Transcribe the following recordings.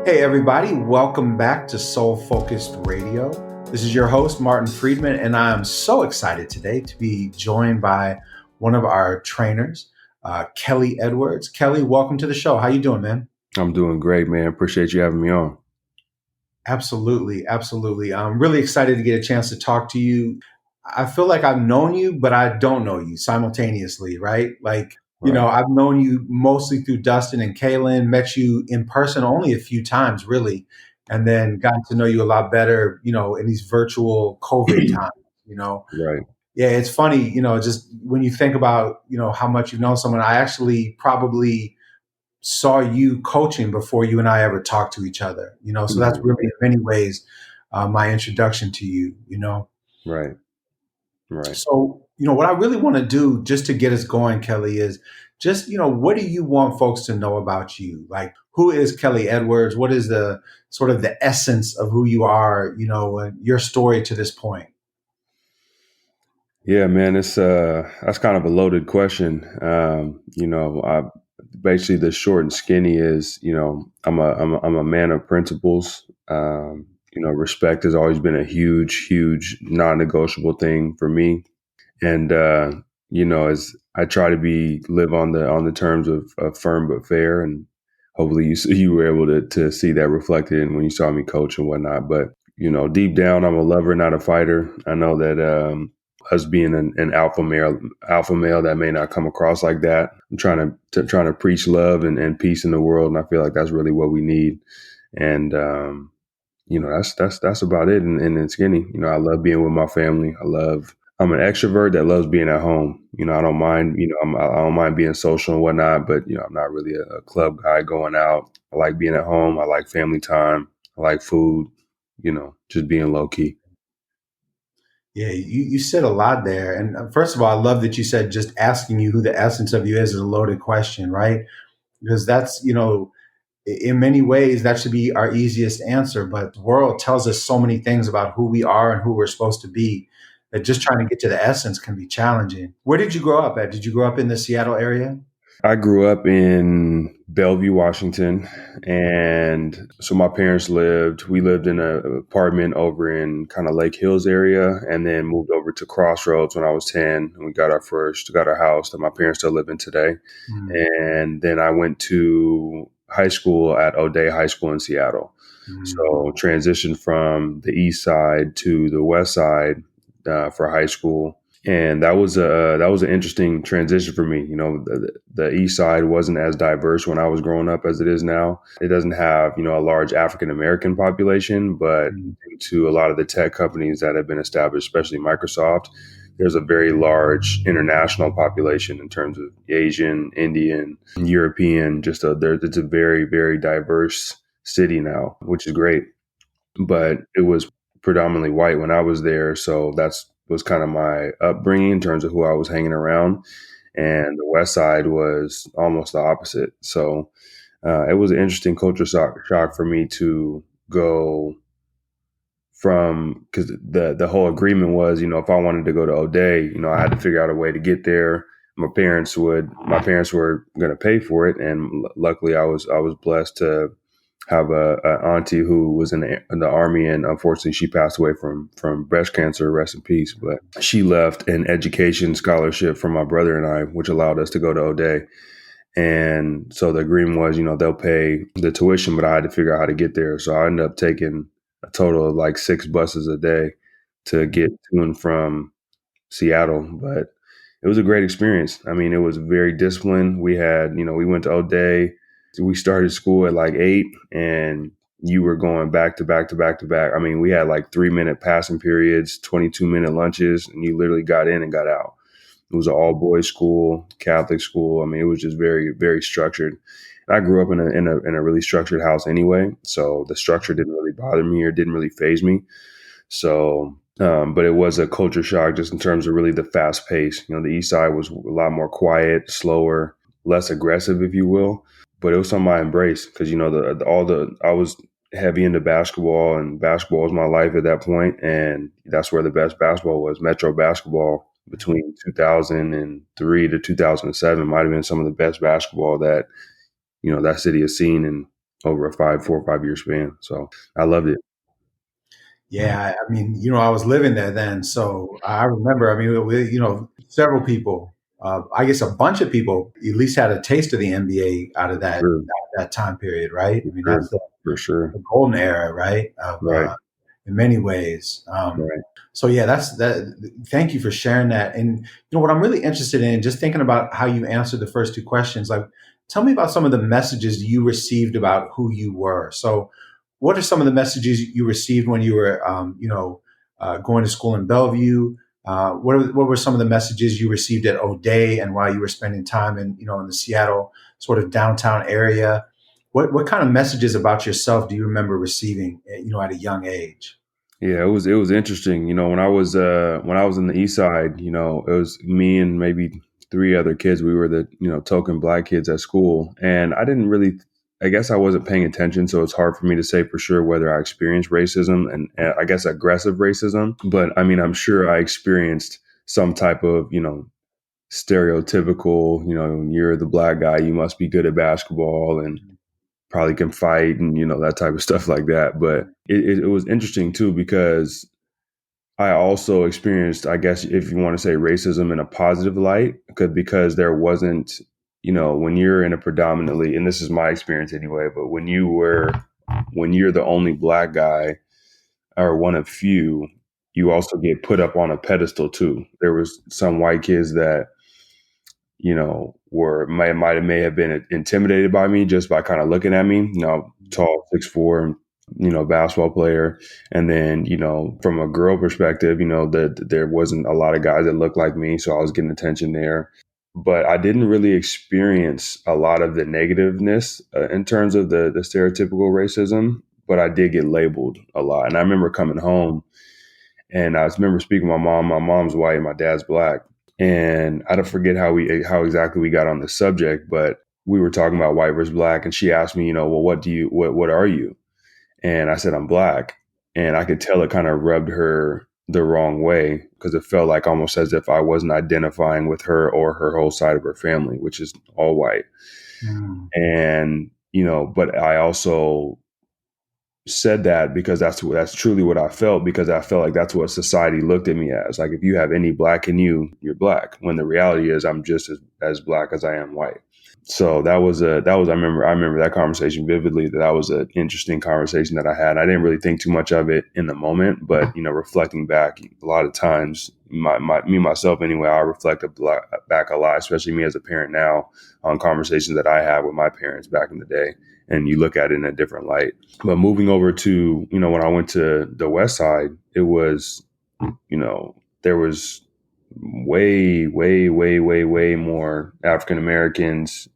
Hey, everybody, welcome back to Soul Focused Radio. This is your host, Martin Friedman, and I am so excited today to be joined by one of our trainers, Kelly Edwards. Kelly, welcome to the show. How you doing, man? I'm doing great, man. Appreciate you having me on. Absolutely, absolutely. I'm really excited to get a chance to talk to you. I feel like I've known you, but I don't know you simultaneously, right? Right. I've known you mostly through Dustin and Kaylin, met you in person only a few times, really, and then gotten to know you a lot better, in these virtual COVID times, you know. Right. Yeah, it's funny, just when you think about, how much you've known someone, I actually probably saw you coaching before you and I ever talked to each other, so that's Mhm. really in many ways my introduction to you. Right. Right. So, what I really want to do just to get us going, Kelly, is just, what do you want folks to know about you? Like, who is Kelly Edwards? What is the sort of the essence of who you are, and your story to this point? Yeah, man. It's that's kind of a loaded question. I basically the short and skinny is, I'm a man of principles. Respect has always been a huge non-negotiable thing for me. And as I try to be live on the terms of firm but fair, and hopefully you were able to see that reflected in when you saw me coach and whatnot. But deep down, I'm a lover, not a fighter. I know that us being an alpha male that may not come across like that. I'm trying to preach love and peace in the world, and I feel like that's really what we need. And that's about it. And it's skinny. I love being with my family. I'm an extrovert that loves being at home. I don't mind. I don't mind being social and whatnot. But I'm not really a club guy going out. I like being at home. I like family time. I like food. Just being low key. Yeah, you said a lot there. And first of all, I love that you said just asking you who the essence of you is a loaded question, right? Because that's, in many ways, that should be our easiest answer. But the world tells us so many things about who we are and who we're supposed to be that just trying to get to the essence can be challenging. Where did you grow up at? Did you grow up in the Seattle area? I grew up in Bellevue, Washington, and so we lived in an apartment over in kind of Lake Hills area, and then moved over to Crossroads when I was 10, and we got our house that my parents still live in today. Mm, And then I went to high school at O'Day High School in Seattle. mm, So transitioned from the east side to the west side for high school, and that was an interesting transition for me. The East Side wasn't as diverse when I was growing up as it is now. It doesn't have a large African American population, but mm. due to a lot of the tech companies that have been established, especially Microsoft, there's a very large international population in terms of Asian, Indian, European. It's a very diverse city now, which is great. But it was predominantly white when I was there, so that's was kind of my upbringing in terms of who I was hanging around. And the West Side was almost the opposite. So it was an interesting culture shock for me to go from, because the whole agreement was, if I wanted to go to O'Day, I had to figure out a way to get there. My parents were going to pay for it, and luckily I was blessed to have a auntie who was in the army, and unfortunately she passed away from breast cancer. Rest in peace. But she left an education scholarship for my brother and I, which allowed us to go to O'Day. And so the agreement was, they'll pay the tuition, but I had to figure out how to get there. So I ended up taking a total of like 6 buses a day to get to and from Seattle. But it was a great experience. I mean, it was very disciplined. We went to O'Day. We started school at like 8, and you were going back to back to back to back. I mean, we had like 3-minute passing periods, 22-minute lunches, and you literally got in and got out. It was an all boys school, Catholic school. I mean, it was just very structured. I grew up in a really structured house anyway, so the structure didn't really bother me or didn't really phase me. So, but it was a culture shock just in terms of really the fast pace. The East Side was a lot more quiet, slower, less aggressive, if you will. But it was something I embraced because I was heavy into basketball, and basketball was my life at that point, and that's where the best basketball was. Metro basketball between 2003 to 2007 might have been some of the best basketball that that city has seen in over a 4 or 5 year span. So I loved it. Yeah, I mean, I was living there then, so I remember. I mean, several people, I guess a bunch of people, at least had a taste of the NBA out of Sure, that time period, right? I mean, sure, that's the for sure. golden era, right? Of Right, in many ways. right. So yeah, that's that. Thank you for sharing that. And what I'm really interested in, just thinking about how you answered the first two questions, like tell me about some of the messages you received about who you were. So, what are some of the messages you received when you were, going to school in Bellevue? What were some of the messages you received at O'Day and while you were spending time in the Seattle sort of downtown area? What kind of messages about yourself do you remember receiving, at a young age? Yeah, it was interesting. When I was in the East Side, it was me and maybe three other kids. We were the token black kids at school, and I didn't really. I guess I wasn't paying attention, so it's hard for me to say for sure whether I experienced racism and I guess aggressive racism. But I mean, I'm sure I experienced some type of stereotypical. You're the black guy, you must be good at basketball and probably can fight and that type of stuff like that. But it was interesting too because I also experienced, I guess, if you want to say racism in a positive light, because there wasn't, when you're in a predominantly, and this is my experience anyway, but when you're the only black guy or one of few, you also get put up on a pedestal too. There was some white kids that, may have been intimidated by me just by kind of looking at me, tall, 6'4", basketball player. And then, from a girl perspective, that there wasn't a lot of guys that looked like me. So I was getting attention there. But I didn't really experience a lot of the negativeness in terms of the stereotypical racism, but I did get labeled a lot. And I remember coming home and I remember speaking to my mom. My mom's white and my dad's black. And I don't forget how exactly we got on the subject, but we were talking about white versus black. And she asked me, well, what are you? And I said, I'm black. And I could tell it kind of rubbed her the wrong way because it felt like almost as if I wasn't identifying with her or her whole side of her family, which is all white. Mm, And, but I also said that because that's truly what I felt, because I felt like that's what society looked at me as. Like, if you have any black in you, you're black. When the reality is I'm just as black as I am white. So I remember that conversation vividly. That was an interesting conversation that I had. I didn't really think too much of it in the moment, but reflecting back, a lot of times, myself anyway, I reflect back a lot, especially me as a parent now, on conversations that I had with my parents back in the day, and you look at it in a different light. But moving over to when I went to the West Side, it was there was way, way, way, way, way more African Americans,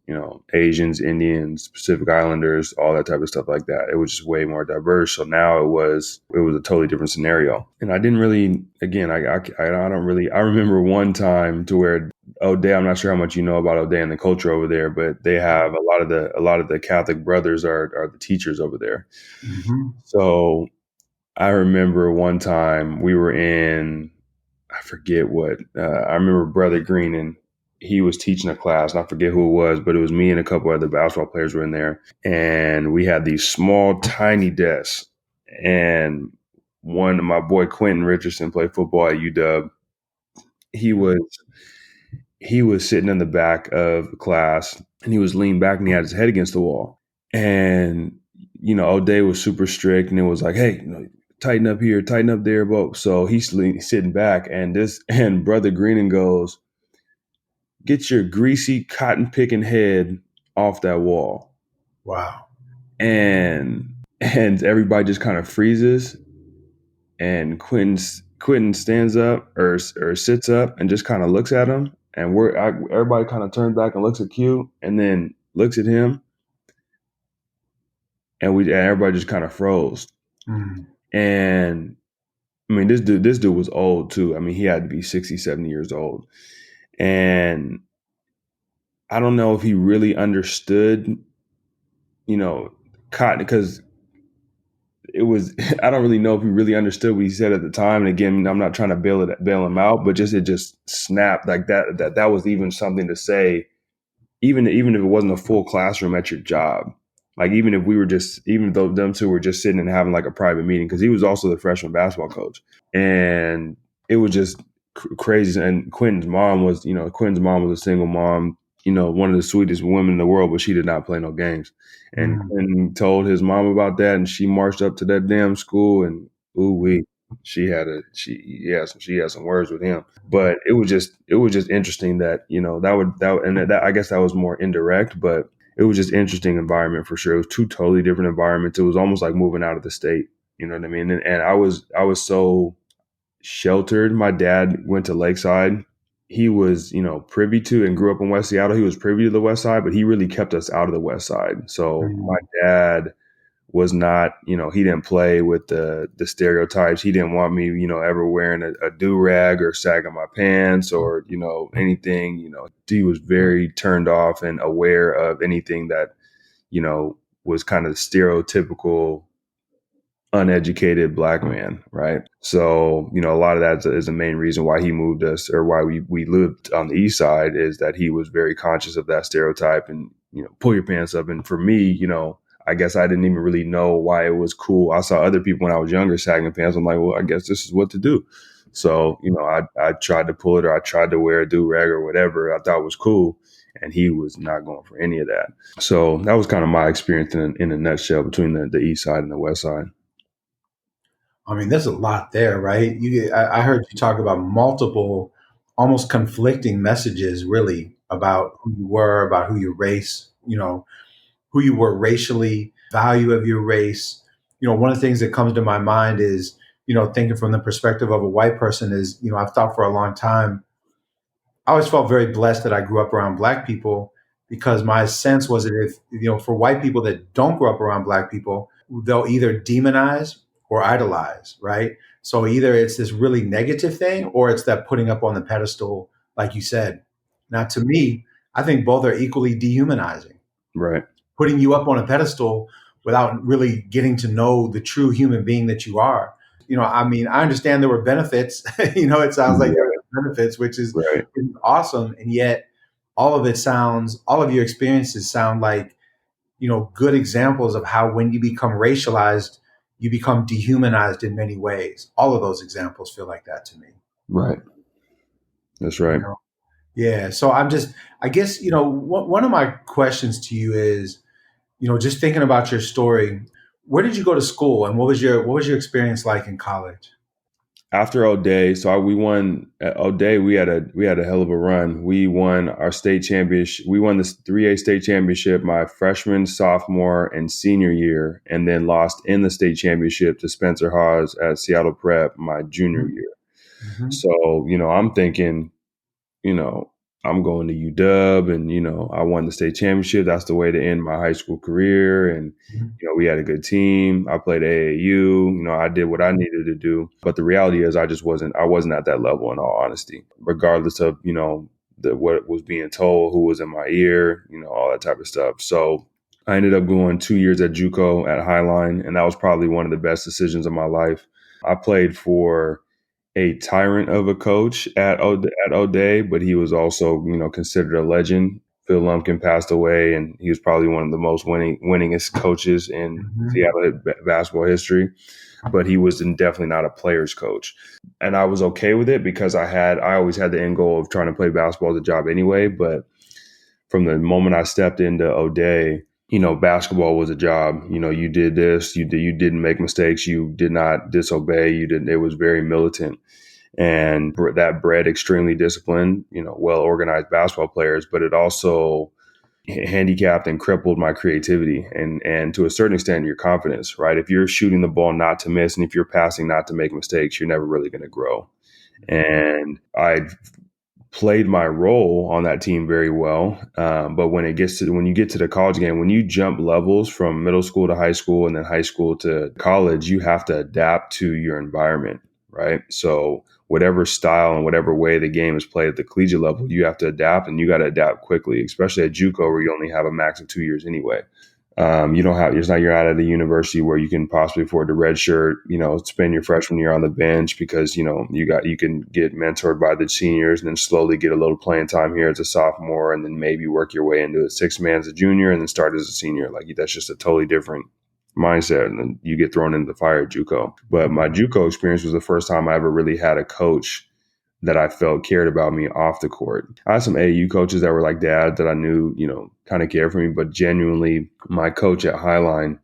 Asians, Indians, Pacific Islanders, all that type of stuff like that. It was just way more diverse. So now it was a totally different scenario. And I didn't really, again, I don't really, I remember one time to where O'Day, I'm not sure how much you know about O'Day and the culture over there, but they have a lot of the Catholic brothers are the teachers over there. mhm. So I remember one time we were in, I forget what. I remember Brother Green, and he was teaching a class, and I forget who it was, but it was me and a couple other basketball players were in there, and we had these small, tiny desks. And my boy Quentin Richardson played football at UW. He was he was sitting in the back of the class, and he was leaned back, and he had his head against the wall. And O'Day was super strict, and it was like, hey, tighten up here, tighten up there. But so he's sitting back, and Brother Greening goes, get your greasy cotton picking head off that wall. Wow. And everybody just kind of freezes, and Quentin stands up or sits up and just kind of looks at him, and everybody kind of turns back and looks at Q, and then looks at him, and everybody just kind of froze. Mm, And I mean, this dude was old too. I mean, he had to be 60, 70 years old. And I don't know if he really understood, cotton, because it was, I don't really know if he really understood what he said at the time. And again, I'm not trying to bail him out, but it just snapped like that was even something to say, even if it wasn't a full classroom at your job. Like even if we were just, even though them two were just sitting and having like a private meeting, because he was also the freshman basketball coach, and it was just crazy. And Quentin's mom was a single mom, one of the sweetest women in the world, but she did not play no games. And Mm. Quentin told his mom about that, and she marched up to that damn school, and ooh wee, she had some words with him. But it was just interesting that I guess that was more indirect, but it was just interesting environment for sure. It was two totally different environments. It was almost like moving out of the state. You know what I mean? And I was so sheltered. My dad went to Lakeside. He was, privy to and grew up in West Seattle. He was privy to the West Side, but he really kept us out of the West Side. So my Mm. dad was not, he didn't play with the stereotypes. He didn't want me, ever wearing a do rag or sagging my pants or, anything. He was very turned off and aware of anything that, was kind of stereotypical uneducated black man, right? So, a lot of that is the main reason why he moved us or why we lived on the east side is that he was very conscious of that stereotype and, pull your pants up. And for me, I guess I didn't even really know why it was cool. I saw other people when I was younger sagging pants. I'm like, well, I guess this is what to do. So, I tried to pull it or I tried to wear a do-rag or whatever I thought was cool. And he was not going for any of that. So that was kind of my experience in a nutshell between the east side and the west side. I mean, there's a lot there, right? I heard you talk about multiple, almost conflicting messages, really, about who you were, about who your race, who you were racially, value of your race. One of the things that comes to my mind is, thinking from the perspective of a white person is, I've thought for a long time I always felt very blessed that I grew up around black people because my sense was that if, for white people that don't grow up around black people, they'll either demonize or idolize, right? So either it's this really negative thing or it's that putting up on the pedestal, like you said. Now, to me, I think both are equally dehumanizing. Right. Putting you up on a pedestal without really getting to know the true human being that you are. I mean, I understand there were benefits. It sounds like there Right. were benefits, Right. which is awesome. And yet all of your experiences sound like, good examples of how when you become racialized, you become dehumanized in many ways. All of those examples feel like that to me. Right. That's You right. know? Yeah. So I guess, one of my questions to you is, just thinking about your story, where did you go to school and what was your experience like in college? After O'Day, we won at O'Day. We had a hell of a run. We won our state championship. We won the 3A state championship my freshman, sophomore, and senior year, and then lost in the state championship to Spencer Hawes at Seattle Prep my junior Mhm. year. Mhm. So I'm thinking, you know, I'm going to UW and, I won the state championship. That's the way to end my high school career. And, Mhm. we had a good team. I played AAU, I did what I needed to do. But the reality is I wasn't at that level in all honesty, regardless of, what was being told, who was in my ear, all that type of stuff. So I ended up going 2 years at JUCO at Highline, and that was probably one of the best decisions of my life. I played for a tyrant of a coach at O'Day, but he was also, considered a legend. Phil Lumpkin passed away, and he was probably one of the most winningest coaches in Mhm. Seattle basketball history. But he was definitely not a player's coach, and I was okay with it because I always had the end goal of trying to play basketball as a job anyway. But from the moment I stepped into O'Day, basketball was a job. You did this, you didn't make mistakes, you did not disobey, you didn't. It was very militant and that bred extremely disciplined, well organized basketball players, but it also handicapped and crippled my creativity and to a certain extent your confidence, right? If you're shooting the ball not to miss and if you're passing not to make mistakes, you're never really going to grow. And I played my role on that team very well. But when you get to the college game, when you jump levels from middle school to high school and then high school to college, you have to adapt to your environment, right? So whatever style and whatever way the game is played at the collegiate level, you have to adapt and you got to adapt quickly, especially at JUCO where you only have a max of 2 years anyway. You don't have, it's not, you're not at a university where you can possibly afford to redshirt, spend your freshman year on the bench because, you can get mentored by the seniors and then slowly get a little playing time here as a sophomore and then maybe work your way into a six man as a junior and then start as a senior. Like that's just a totally different mindset. And then you get thrown into the fire at JUCO. But my JUCO experience was the first time I ever really had a coach that I felt cared about me off the court. I had some AAU coaches that were like dads that I knew, kind of cared for me, but genuinely my coach at Highline,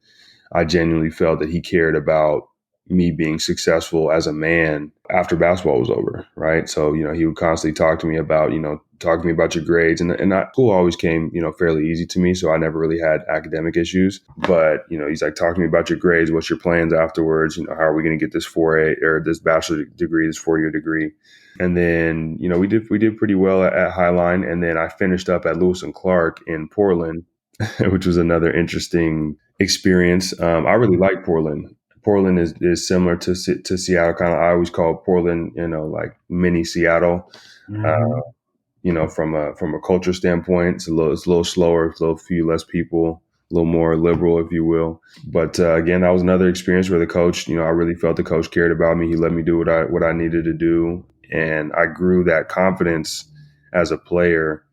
I genuinely felt that he cared about me being successful as a man after basketball was over, right? So, he would constantly talk to me about, talk to me about your grades. And school always came, fairly easy to me. So I never really had academic issues. But, he's like, talk to me about your grades. What's your plans afterwards? How are we going to get this 4A or this bachelor degree, this 4-year degree? And then, we did pretty well at Highline. And then I finished up at Lewis and Clark in Portland, which was another interesting experience. I really like Portland. Portland is similar to Seattle. Kind of, I always call Portland, like mini Seattle. Mm-hmm. From a culture standpoint, it's a little slower, it's a little few less people, a little more liberal, if you will. But again, that was another experience where the coach, I really felt the coach cared about me. He let me do what I needed to do, and I grew that confidence as a player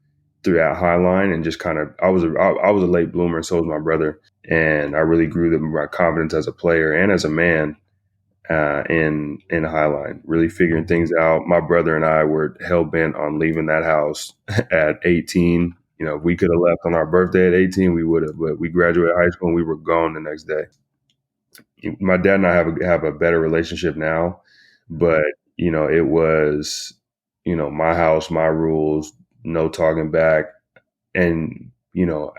through that Highline, and just kind of I was a late bloomer, and so was my brother, and I really grew my confidence as a player and as a man in Highline, really figuring things out. My brother and I were hell bent on leaving that house at 18. If we could have left on our birthday at 18, we would have, but we graduated high school and we were gone the next day. My dad and I have a better relationship now, but it was, my house, my rules, no talking back. And,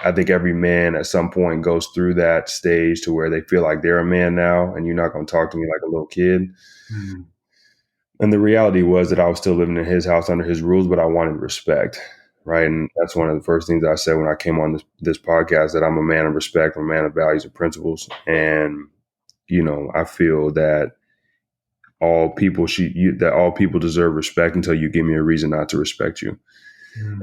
I think every man at some point goes through that stage to where they feel like they're a man now and you're not going to talk to me like a little kid. Mm-hmm. And the reality was that I was still living in his house under his rules, but I wanted respect. Right. And that's one of the first things I said when I came on this podcast, that I'm a man of respect, I'm a man of values and principles. And, I feel that all people deserve respect until you give me a reason not to respect you.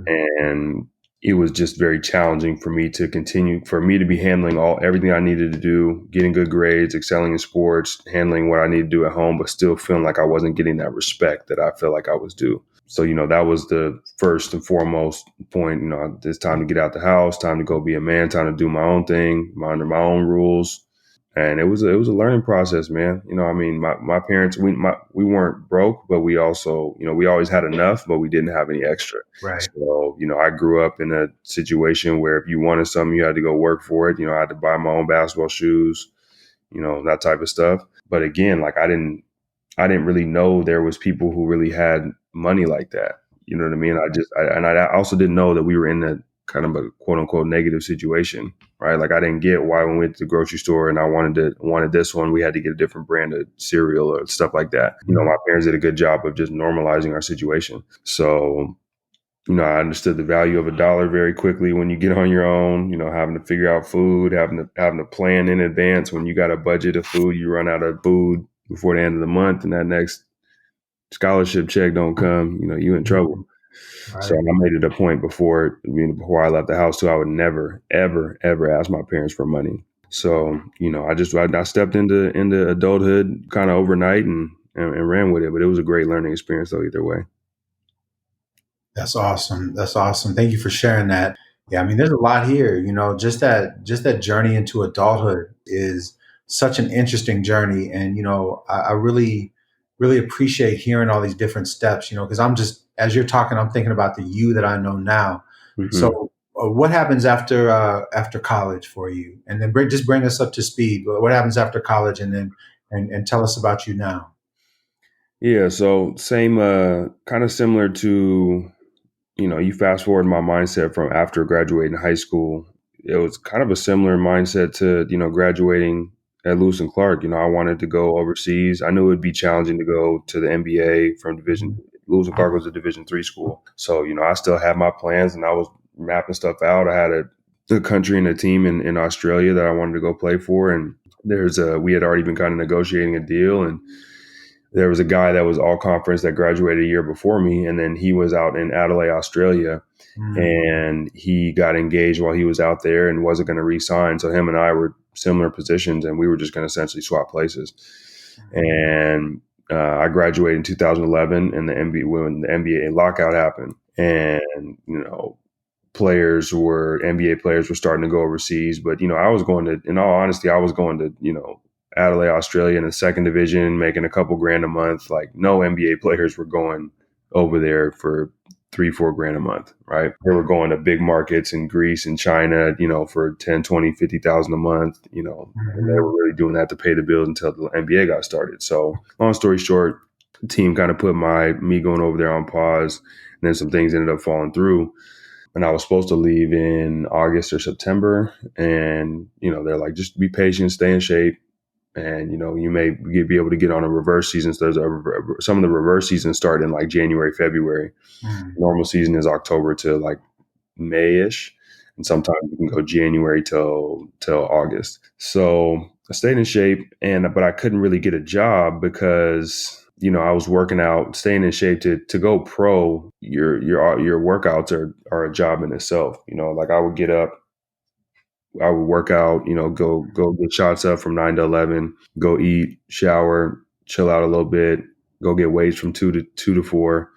And it was just very challenging for me to be handling everything I needed to do, getting good grades, excelling in sports, handling what I need to do at home, but still feeling like I wasn't getting that respect that I felt like I was due. So, that was the first and foremost point. It's time to get out the house, time to go be a man, time to do my own thing, under my own rules. And it was a learning process, man. My parents, we weren't broke, but we also, we always had enough, but we didn't have any extra. Right. So, I grew up in a situation where if you wanted something, you had to go work for it. I had to buy my own basketball shoes, that type of stuff. But again, like I didn't really know there was people who really had money like that. You know what I mean? I also didn't know that we were in a kind of a quote unquote negative situation, right? Like I didn't get why when we went to the grocery store and I wanted this one, we had to get a different brand of cereal or stuff like that. My parents did a good job of just normalizing our situation. So, I understood the value of $1 very quickly when you get on your own, having to figure out food, having to plan in advance. When you got a budget of food, you run out of food before the end of the month and that next scholarship check don't come, you in trouble. Right. So I made it a point before I left the house too, I would never, ever, ever ask my parents for money. So, I stepped into adulthood kind of overnight and ran with it, but it was a great learning experience though, either way. That's awesome. That's awesome. Thank you for sharing that. Yeah, I mean, there's a lot here. Just that journey into adulthood is such an interesting journey, and I really, really appreciate hearing all these different steps. Because I'm just as you're talking, I'm thinking about the you that I know now. Mm-hmm. So, what happens after college for you? And then just bring us up to speed. What happens after college, and then and tell us about you now. Yeah, so same, kind of similar to, you fast forward my mindset from after graduating high school. It was kind of a similar mindset to, graduating at Lewis and Clark. I wanted to go overseas. I knew it would be challenging to go to the NBA from division. Lewis and Clark was a Division III school. So, I still had my plans and I was mapping stuff out. I had a country and a team in Australia that I wanted to go play for. And we had already been kind of negotiating a deal, and There was a guy that was all conference that graduated a year before me, and then he was out in Adelaide, Australia, Mm, and he got engaged while he was out there and wasn't going to re-sign. So him and I were similar positions, and we were just going to essentially swap places. mhm, And I graduated in 2011, and the NBA when the NBA lockout happened, and NBA players were starting to go overseas. But I was going to, in all honesty, I was going to Adelaide, Australia, in the second division, making a couple grand a month. Like no NBA players were going over there for 3-4 grand a month, right? They were going to big markets in Greece and China, for 10, 20, 50,000 a month, and they were mhm, really doing that to pay the bills until the NBA got started. So long story short, the team kind of put me going over there on pause, and then some things ended up falling through. And I was supposed to leave in August or September, and they're like, just be patient, stay in shape, and you may be able to get on a reverse season. So some of the reverse seasons start in like January, February. mhm, Normal season is October to like May-ish, and sometimes you can go January till August. So I stayed in shape, but I couldn't really get a job because I was working out, staying in shape to go pro. Your workouts are a job in itself. Like I would get up, I would work out, go get shots up from 9 to 11, go eat, shower, chill out a little bit, go get weights from two to four,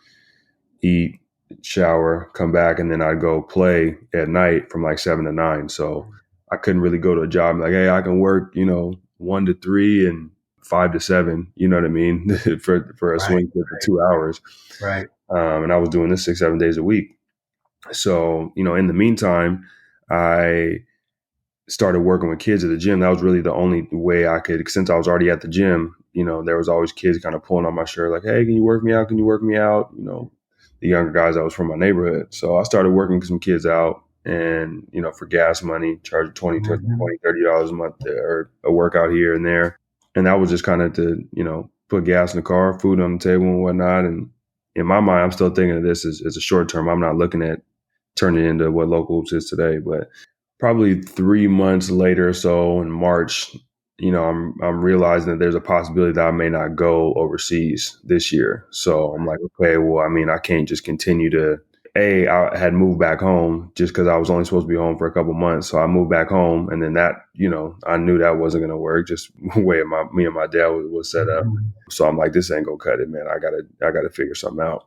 eat, shower, come back, and then I'd go play at night from like 7 to 9. So I couldn't really go to a job like, hey, I can work, 1 to 3 and 5 to 7. You know what I mean? for a right, swing fit for 2 hours. right. And I was doing this 6-7 days a week. So in the meantime, I started working with kids at the gym. That was really the only way I could, since I was already at the gym, there was always kids kind of pulling on my shirt, like, hey, can you work me out? Can you work me out? The younger guys that was from my neighborhood. So I started working some kids out and, for gas money, charged 20, Mhm, $30 a month or a workout here and there. And that was just kind of to, put gas in the car, food on the table and whatnot. And in my mind, I'm still thinking of this as a short term. I'm not looking at turning it into what local hoops is today, but probably 3 months later or so in March, I'm realizing that there's a possibility that I may not go overseas this year. So I'm like, okay, well, I mean, I can't just continue to. I had moved back home just because I was only supposed to be home for a couple months. So I moved back home, and then that, I knew that wasn't going to work. Just the way me and my dad was set up. mhm, So I'm like, this ain't gonna cut it, man. I gotta figure something out.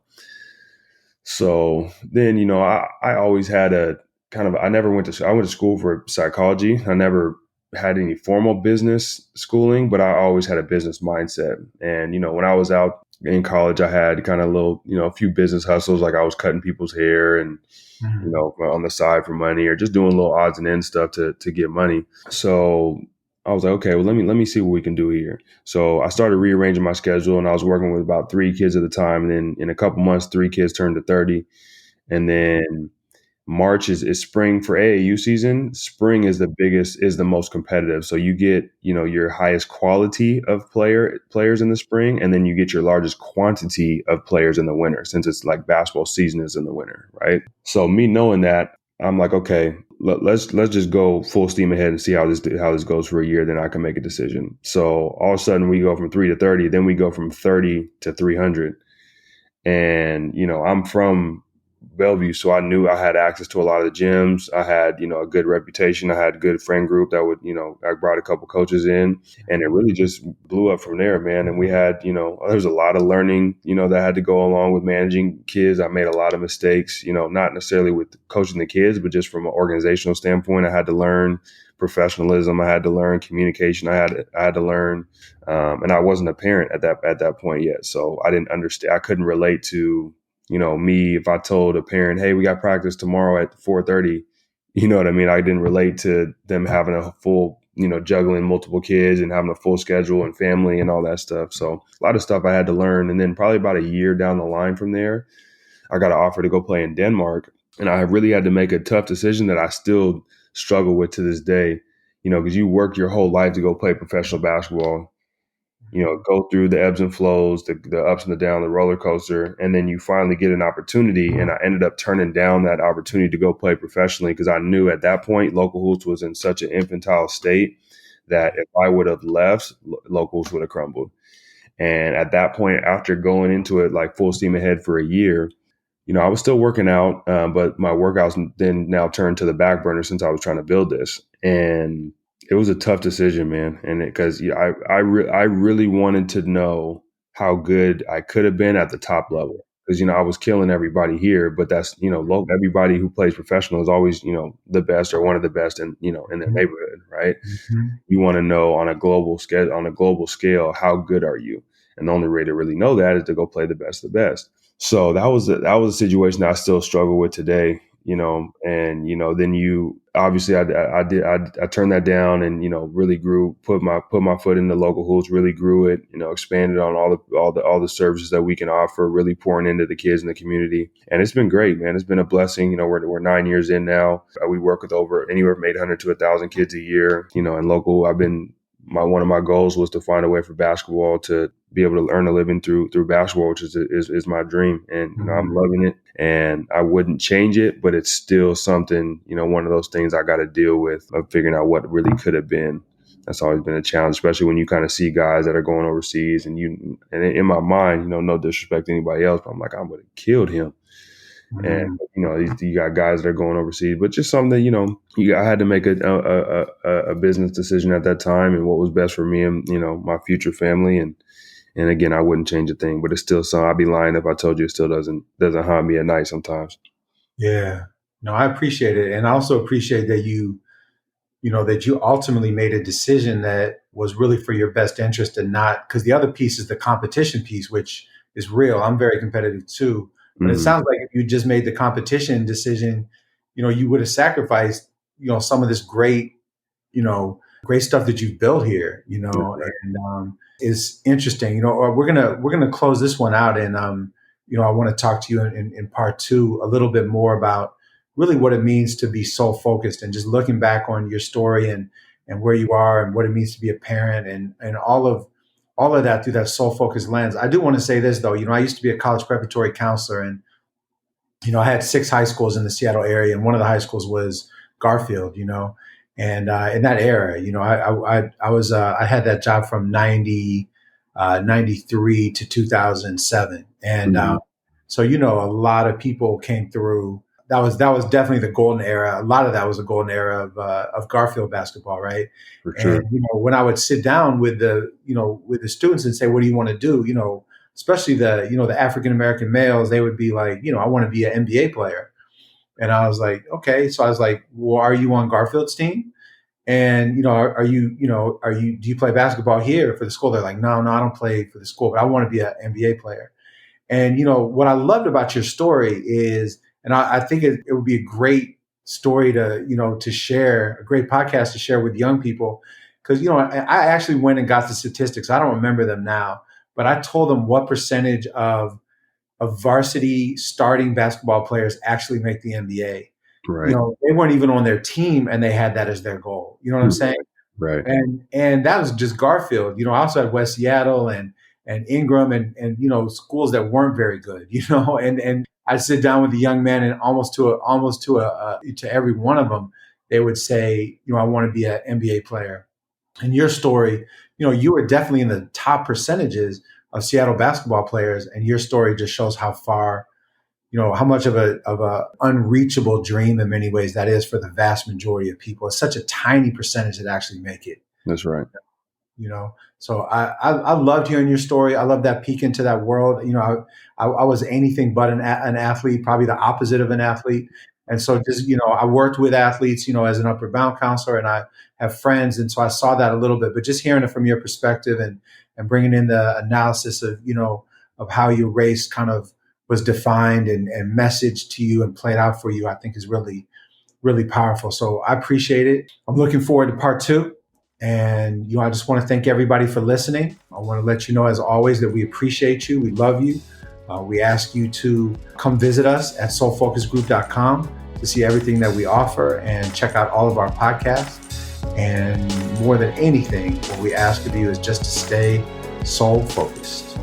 So then, I always had a kind of, I went to school for psychology. I never had any formal business schooling, but I always had a business mindset. And, when I was out in college, I had kind of a little, a few business hustles, like I was cutting people's hair and, mhm, on the side for money or just doing little odds and ends stuff to get money. So I was like, okay, well, let me see what we can do here. So I started rearranging my schedule, and I was working with about 3 kids at the time. And then in a couple months, 3 kids turned to 30. And then March is spring for AAU season. Spring is the most competitive. So you get, your highest quality of players in the spring, and then you get your largest quantity of players in the winter, since it's like basketball season is in the winter, right? So me knowing that, I'm like, okay, let's just go full steam ahead and see how this goes for a year. Then I can make a decision. So all of a sudden we go from 3 to 30, then we go from 30 to 300. And I'm from Bellevue, so I knew I had access to a lot of the gyms. I had a good reputation. I had a good friend group that would I brought a couple coaches in, and it really just blew up from there, man. And we had there was a lot of learning that had to go along with managing kids. I made a lot of mistakes, not necessarily with coaching the kids, but just from an organizational standpoint. I had to learn professionalism. I had to learn communication. I had to learn, and I wasn't a parent at that point yet, so I didn't understand. I couldn't relate to me if I told a parent, "Hey, we got practice tomorrow at 4:30." You know what I mean? I didn't relate to them having a full, juggling multiple kids and having a full schedule and family and all that stuff. So a lot of stuff I had to learn, and then probably about a year down the line from there, I got an offer to go play in Denmark, and I really had to make a tough decision that I still struggle with to this day. Because you work your whole life to go play professional basketball, go through the ebbs and flows, the ups and the downs, the roller coaster, and then you finally get an opportunity. And I ended up turning down that opportunity to go play professionally because I knew at that point local hoops was in such an infantile state that if I would have left, locals would have crumbled. And at that point, after going into it like full steam ahead for a year, I was still working out, but my workouts then now turned to the back burner since I was trying to build this. And it was a tough decision, man. And because I really wanted to know how good I could have been at the top level. Because, I was killing everybody here, but that's, everybody who plays professional is always, the best or one of the best in their neighborhood, right? Mhm. You want to know on a global scale, how good are you? And the only way to really know that is to go play the best of the best. So that was a situation that I still struggle with today, and then you obviously I turned that down and really grew, put my foot in the local hoops, really grew it, expanded on all the services that we can offer, really pouring into the kids in the community, and it's been great, man. It's been a blessing. We're 9 years in now. We work with over anywhere from 800 to 1,000 kids a year, and local. One of my goals was to find a way for basketball to be able to earn a living through basketball, which is my dream, and I'm Mhm. loving it, and I wouldn't change it, but it's still something, one of those things I got to deal with of figuring out what really could have been. That's always been a challenge, especially when you kind of see guys that are going overseas, and in my mind, no disrespect to anybody else, but I'm like, I would have killed him. And Mhm. you got guys that are going overseas, but just something that I had to make a business decision at that time, and what was best for me and my future family, and again, I wouldn't change a thing. But it's still something. I'd be lying if I told you it still doesn't haunt me at night sometimes. Yeah. No, I appreciate it. And I also appreciate that you ultimately made a decision that was really for your best interest and not because the other piece is the competition piece, which is real. I'm very competitive too. But it Hmm. sounds like if you just made the competition decision, you would have sacrificed, some of this great stuff that you've built here, That's right. and is interesting. We're gonna close this one out, and I want to talk to you in part two a little bit more about really what it means to be soul focused and just looking back on your story and where you are and what it means to be a parent and all of that through that soul focused lens. I do want to say this though, I used to be a college preparatory counselor, and I had six high schools in the Seattle area, and one of the high schools was Garfield, and in that era, I had that job from 93 to 2007, and Hmm. so a lot of people came through. That was definitely the golden era. A lot of that was the golden era of Garfield basketball, right? For And sure. when I would sit down with the students and say, "What do you want to do?" especially the African American males, they would be like, I want to be an NBA player. And I was like, okay. So I was like, well, are you on Garfield's team? And are you do you play basketball here for the school? They're like, no, I don't play for the school, but I want to be an NBA player. And what I loved about your story is, and I think it would be a great story to share, a great podcast to share with young people, because I actually went and got the statistics. I don't remember them now, but I told them what percentage of varsity starting basketball players actually make the NBA. Right. They weren't even on their team, and they had that as their goal. You know what I'm saying? Right. Right. And that was just Garfield. I also had West Seattle and Ingram and schools that weren't very good. And I sit down with the young men, and to every one of them, they would say, I want to be an NBA player. And your story, you were definitely in the top percentages of Seattle basketball players, and your story just shows how far, how much of a unreachable dream in many ways that is for the vast majority of people. It's such a tiny percentage that actually make it. That's right. So I loved hearing your story. I love that peek into that world. I was anything but an athlete, probably the opposite of an athlete. And so just I worked with athletes, as an upper bound counselor, and I have friends, and so I saw that a little bit. But just hearing it from your perspective and bringing in the analysis of how your race kind of was defined and messaged to you and played out for you, I think is really, really powerful. So I appreciate it. I'm looking forward to part two. And I just want to thank everybody for listening. I want to let you know, as always, that we appreciate you. We love you. We ask you to come visit us at soulfocusgroup.com to see everything that we offer and check out all of our podcasts. And more than anything, what we ask of you is just to stay soul focused.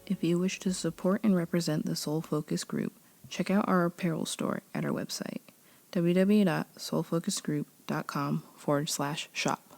If you wish to support and represent the Soul Focus Group, check out our apparel store at our website. www.soulfocusgroup.com/shop.